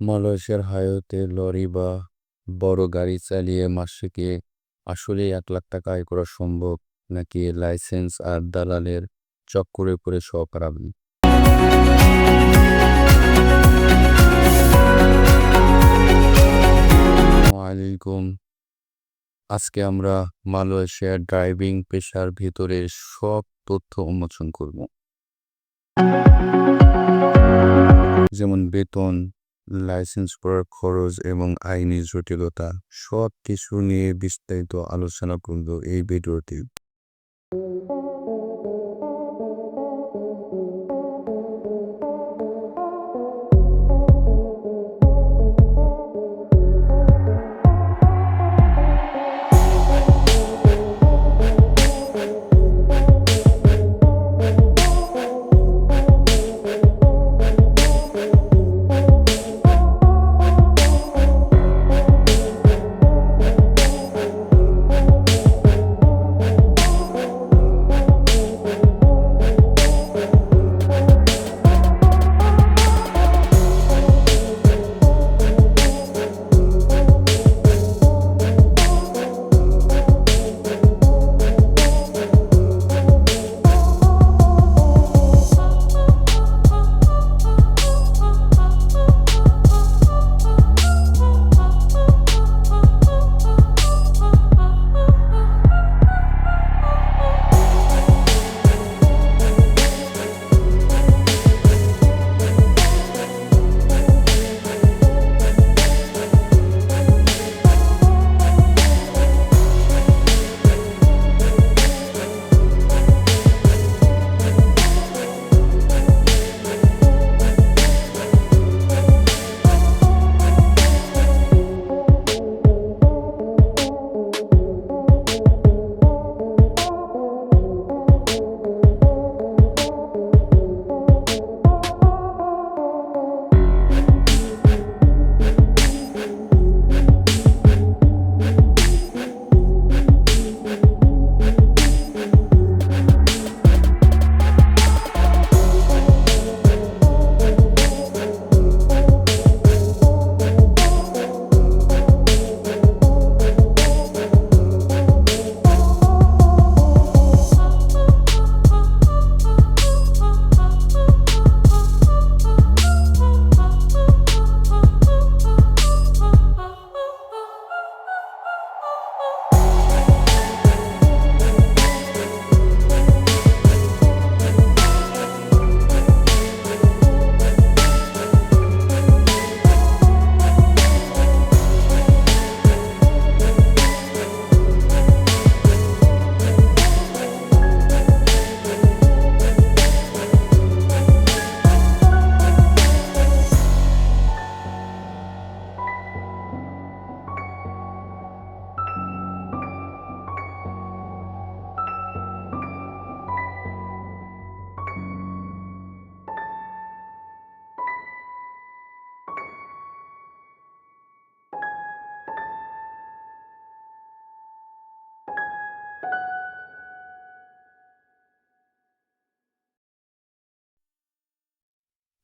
মালয়েশিয়ার হাইওয়েতে লরি বা বড় গাড়ি চালিয়ে মাসে আসলেই 1 লাখ টাকা আয় করা সম্ভব, নাকি লাইসেন্স আর দালালের চক্করে পড়ে সব হারাবেন? আলাইকুম। আজকে আমরা মালয়েশিয়ার ড্রাইভিং পেশার ভিতরে সব তথ্য উন্মোচন করব, যেমন বেতন, লাইসেন্স করার খরচ এবং আইনি জটিলতা। সব কিছু নিয়ে বিস্তারিত আলোচনা করব এই ভিডিওতে।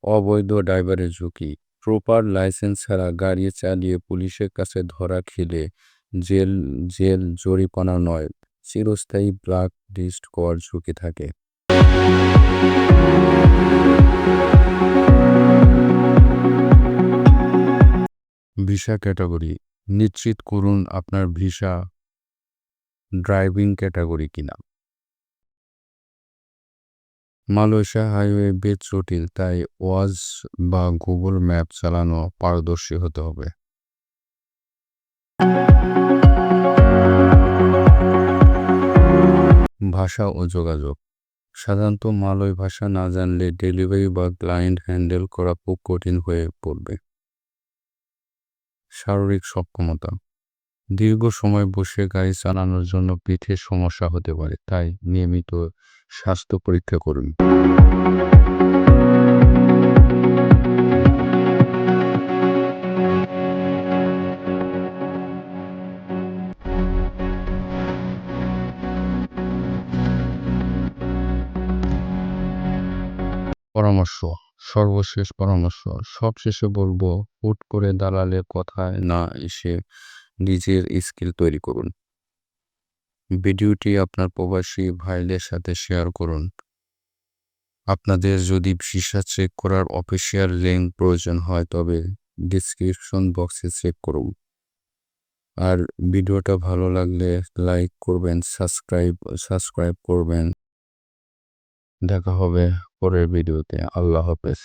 অবৈধ ড্রাইভারের ঝুঁকি। প্রপার লাইসেন্স ছাড়া গাড়ি চালিয়ে পুলিশের কাছে ধরা খেলে জেল জেল জরিমানা নয়, চিরস্থায়ী ব্ল্যাক লিস্ট হওয়ার ঝুঁকি থাকে। ভিসা ক্যাটাগরি নিশ্চিত করুন আপনার ভিসা ড্রাইভিং ক্যাটাগরি কিনা। মালয়েশিয়া হাইওয়ে বেশ জটিল, তাই ওয়াজ বা গুগল ম্যাপ চালানো পারদর্শী হতে হবে। ভাষা ও যোগাযোগ। সাধারণত মালয় ভাষা না জানলে ডেলিভারি বা ক্লায়েন্ট হ্যান্ডেল করা খুব কঠিন হয়ে পড়বে। শারীরিক সক্ষমতা। দীর্ঘ সময় বসে গাড়ি চালানোর জন্য পিঠের সমস্যা হতে পারে, তাই নিয়মিত স্বাস্থ্য পরীক্ষা করুন। পরামর্শ: সর্বশেষ পরামর্শ, সবশেষে বলবো, হুট করে দালালের কথায় না এসে নিজের স্কিল তৈরি করুন। ভিডিওটি আপনার প্রবাসী ভাইদের সাথে শেয়ার করুন। আপনাদের যদি ভিসা চেক করার অফিসিয়াল লিঙ্ক প্রয়োজন হয় তবে ডিসক্রিপশন বক্সে চেক করুন। আর ভিডিওটা ভালো লাগলে লাইক করবেন, সাবস্ক্রাইব করবেন। দেখা হবে পরের ভিডিওতে। আল্লাহ হাফেজ।